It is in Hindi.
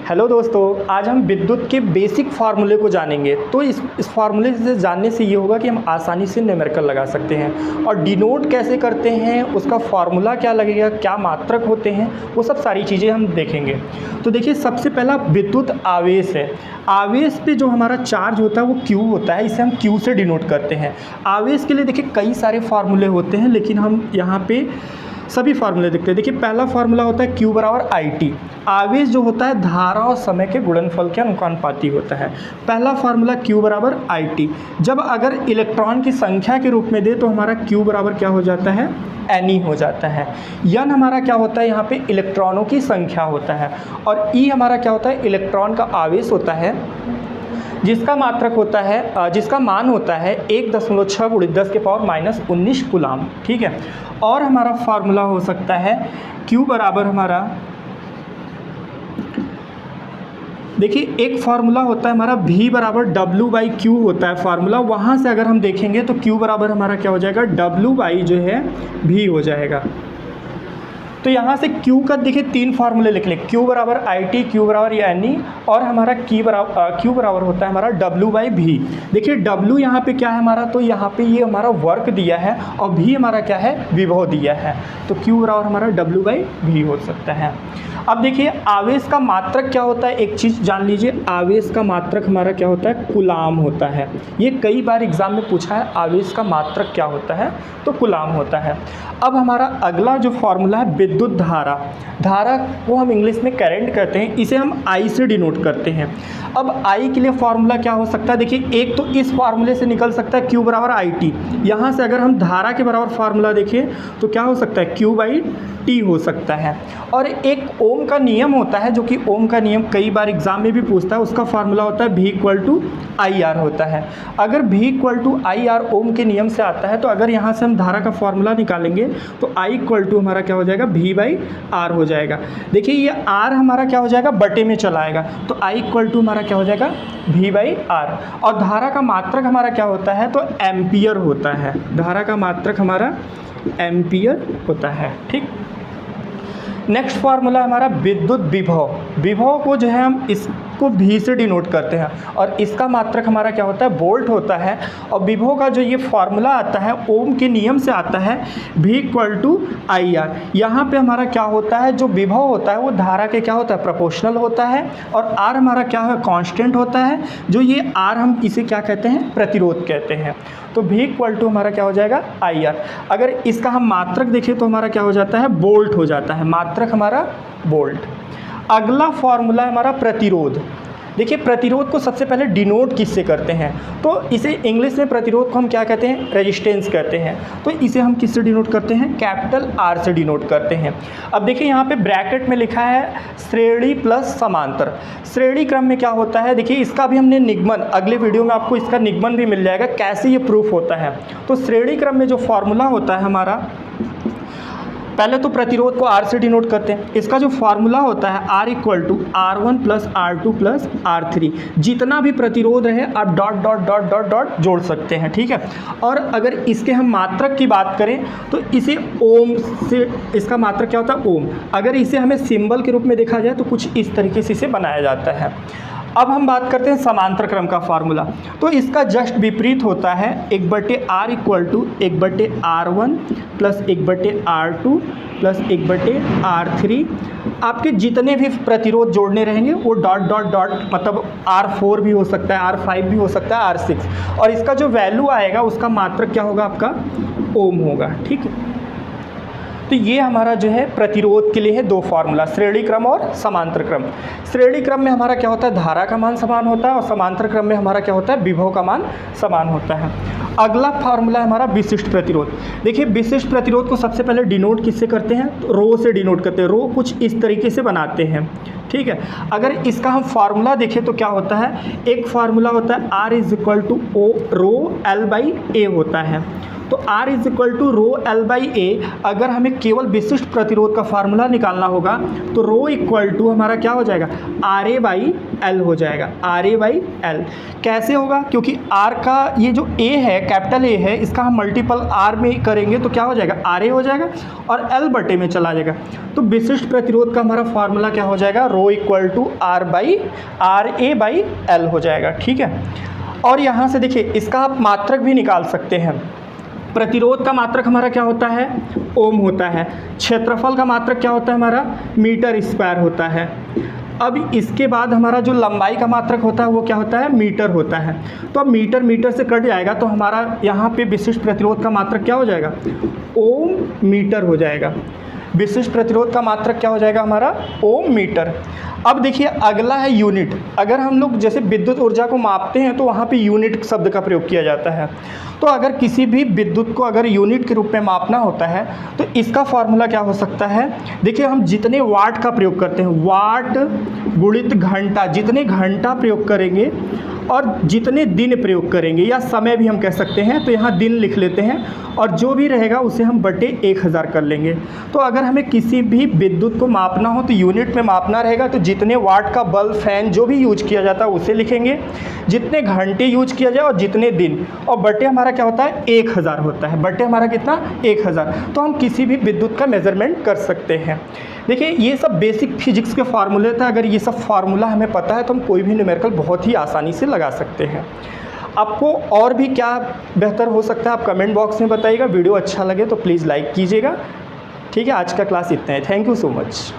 हेलो दोस्तों, आज हम विद्युत के बेसिक फार्मूले को जानेंगे। तो इस फार्मूले से जानने से ये होगा कि हम आसानी से न्यूमेरिकल लगा सकते हैं और डिनोट कैसे करते हैं, उसका फार्मूला क्या लगेगा, क्या मात्रक होते हैं, वो सब सारी चीज़ें हम देखेंगे। तो देखिए, सबसे पहला विद्युत आवेश है। आवेश पे जो हमारा चार्ज होता है वो क्यू होता है, इसे हम क्यू से डिनोट करते हैं। आवेश के लिए देखिए कई सारे फार्मूले होते हैं, लेकिन हम यहाँ पे सभी फार्मूले देखते हैं। देखिए, पहला फार्मूला होता है Q बराबर IT। आवेश जो होता है धारा और समय के गुणनफल के अनुपाती होता है। पहला फार्मूला Q बराबर IT। जब अगर इलेक्ट्रॉन की संख्या के रूप में दे तो हमारा Q बराबर क्या हो जाता है, Ne हो जाता है। N हमारा क्या होता है, यहाँ पे इलेक्ट्रॉनों की संख्या होता है। और E हमारा क्या होता है, इलेक्ट्रॉन का आवेश होता है, जिसका मात्रक होता है, जिसका मान होता है 1.6 × 10⁻⁻19 कूलाम। ठीक है। और हमारा फार्मूला हो सकता है Q बराबर हमारा, देखिए एक फार्मूला होता है हमारा V बराबर W/Q होता है फार्मूला। वहाँ से अगर हम देखेंगे तो Q बराबर हमारा क्या हो जाएगा, W/ जो है V हो जाएगा। तो यहाँ से Q का देखिए 3 फार्मूले लिख लें, Q बराबर IT, Q बराबर Ne और हमारा Q बराबर होता है हमारा W/V। देखिए W यहाँ पे क्या है हमारा, तो यहाँ पे ये हमारा वर्क दिया है और V हमारा क्या है, विभव दिया है। तो Q बराबर हमारा W/V हो सकता है। अब देखिए आवेश का मात्रक क्या होता है, एक चीज़ जान लीजिए, आवेश का मात्रक हमारा क्या होता है, कूलाम होता है। ये कई बार एग्जाम में पूछा है, आवेश का मात्रक क्या होता है, तो कूलाम होता है। अब हमारा अगला जो फार्मूला है विद्युत धारा। धारा को हम इंग्लिश में करंट कहते हैं, इसे हम I से डिनोट करते हैं। अब I के लिए फार्मूला क्या हो सकता है, देखिए एक तो इस फार्मूले से निकल सकता है Q बराबर IT। यहाँ से अगर हम धारा के बराबर फार्मूला देखें तो क्या हो सकता है, Q/T हो सकता है। और एक ओम का नियम होता है, जो कि ओम का नियम कई बार एग्जाम में भी पूछता है, उसका फार्मूला होता है V = IR होता है। अगर V = IR ओम के नियम से आता है, तो अगर यहाँ से हम धारा का फार्मूला निकालेंगे तो I = हमारा क्या हो जाएगा, V/R हो जाएगा। देखिए ये R हमारा क्या हो जाएगा, बटे में चला आएगा, तो I = हमारा क्या हो जाएगा, V/R। और धारा का मात्रक हमारा क्या होता है, तो एम्पियर होता है। धारा का मात्रक हमारा एम्पियर होता है। ठीक। नेक्स्ट फार्मूला हमारा विद्युत विभव। विभव को जो है हम इसको V से डिनोट करते हैं और इसका मात्रक हमारा क्या होता है, वोल्ट होता है। और विभव का जो ये फार्मूला आता है ओम के नियम से आता है, V = IR। यहाँ पे हमारा क्या होता है, जो विभव होता है वो धारा के क्या होता है, प्रोपोर्शनल होता है। और R हमारा क्या है, कांस्टेंट होता है। जो ये R हम इसे क्या कहते हैं, प्रतिरोध कहते हैं। तो V = हमारा क्या हो जाएगा, IR। अगर इसका हम मात्रक देखें तो हमारा क्या हो जाता है, वोल्ट हो जाता है, मात्रक हमारा वोल्ट। अगला फार्मूला है हमारा प्रतिरोध। देखिए प्रतिरोध को सबसे पहले डिनोट किससे करते हैं, तो इसे इंग्लिश में प्रतिरोध को हम क्या कहते हैं, रेजिस्टेंस कहते हैं। तो इसे हम किससे डिनोट करते हैं, R से डिनोट करते हैं। अब देखिए यहाँ पे ब्रैकेट में लिखा है श्रेणी प्लस समांतर। श्रेणी क्रम में क्या होता है, देखिए इसका भी हमने निगमन, अगले वीडियो में आपको इसका निगमन भी मिल जाएगा, कैसे ये प्रूफ होता है। तो श्रेणी क्रम में जो फॉर्मूला होता है हमारा, पहले तो प्रतिरोध को R से डिनोट करते हैं। इसका जो फार्मूला होता है R = R1 + R2 + R3। जितना भी प्रतिरोध रहे आप dot dot dot dot dot जोड़ सकते हैं। ठीक है। और अगर इसके हम मात्रक की बात करें तो इसे ओम से, इसका मात्रक क्या होता है, ओम। अगर इसे हमें सिंबल के रूप में देखा जाए तो कुछ इस तरीके से इसे बनाया जाता है। अब हम बात करते हैं समांतर क्रम का फार्मूला। तो इसका जस्ट विपरीत होता है, 1/R = 1/R1 + 1/R2 + 1/R3। आपके जितने भी प्रतिरोध जोड़ने रहेंगे वो डॉट डॉट डॉट, मतलब R4 भी हो सकता है, R5 भी हो सकता है, R6। और इसका जो वैल्यू आएगा उसका मात्रक क्या होगा, आपका ओम होगा। ठीक है। तो ये हमारा जो है प्रतिरोध के लिए है 2 फार्मूला, श्रेणी क्रम और समांतर क्रम। श्रेणी क्रम में हमारा क्या होता है, धारा का मान समान होता है, और समांतर क्रम में हमारा क्या होता है, विभव का मान समान होता है। अगला फार्मूला है हमारा विशिष्ट प्रतिरोध। देखिए विशिष्ट प्रतिरोध को सबसे पहले डिनोट किससे करते हैं, तो रो से डिनोट करते हैं। रो कुछ इस तरीके से बनाते हैं। ठीक है। अगर इसका हम फार्मूला देखें तो क्या होता है, एक फार्मूला होता है R = ρL/A होता है। तो R = ρL/A। अगर हमें केवल विशिष्ट प्रतिरोध का फार्मूला निकालना होगा तो ρ = हमारा क्या हो जाएगा, RA/A एल हो जाएगा, RA/L। कैसे होगा? क्योंकि R का ये जो A है, कैपिटल A है, इसका हम मल्टीपल R में करेंगे तो क्या हो जाएगा? RA हो जाएगा और L बटे में चला जाएगा। तो विशिष्ट प्रतिरोध का हमारा फार्मूला क्या हो जाएगा? ρ = RA/L हो जाएगा। ठीक है, और यहाँ से देखिए इसका आप मात्रक भी निकाल सकते हैं। प्रतिरोध का मात्रक हमारा क्या होता है? ओम होता है। क्षेत्रफल का मात्रक क्या होता है हमारा? मीटर स्क्वायर होता है। अब इसके बाद हमारा जो लंबाई का मात्रक होता है वो क्या होता है? मीटर होता है। तो अब मीटर मीटर से कट जाएगा तो हमारा यहाँ पे विशिष्ट प्रतिरोध का मात्रक क्या हो जाएगा? ओम मीटर हो जाएगा। विशिष्ट प्रतिरोध का मात्रक क्या हो जाएगा हमारा? ओम मीटर। अब देखिए अगला है यूनिट। अगर हम लोग जैसे विद्युत ऊर्जा को मापते हैं तो वहाँ पे यूनिट शब्द का प्रयोग किया जाता है। तो अगर किसी भी विद्युत को अगर यूनिट के रूप में मापना होता है तो इसका फॉर्मूला क्या हो सकता है? देखिए हम जितने वाट का प्रयोग करते हैं, वाट गुणित घंटा, जितने घंटा प्रयोग करेंगे और जितने दिन प्रयोग करेंगे या समय भी हम कह सकते हैं, तो यहाँ दिन लिख लेते हैं और जो भी रहेगा उसे हम बटे 1000 कर लेंगे। तो अगर हमें किसी भी विद्युत को मापना हो तो यूनिट में मापना रहेगा तो जितने वाट का बल्ब, फैन जो भी यूज किया जाता है उसे लिखेंगे, जितने घंटे यूज किया जाए और जितने दिन, और बटे हमारा क्या होता है? 1000 होता है। बटे हमारा कितना? 1000। तो हम किसी भी विद्युत का मेजरमेंट कर सकते हैं। देखिए ये सब बेसिक फिजिक्स के फार्मूले थे। अगर ये सब फार्मूला हमें पता है तो हम कोई भी न्यूमेरिकल बहुत ही आसानी से लगा सकते हैं। आपको और भी क्या बेहतर हो सकता है आप कमेंट बॉक्स में बताइएगा। वीडियो अच्छा लगे तो प्लीज़ लाइक कीजिएगा। ठीक है, आज का क्लास इतना है। Thank you so much.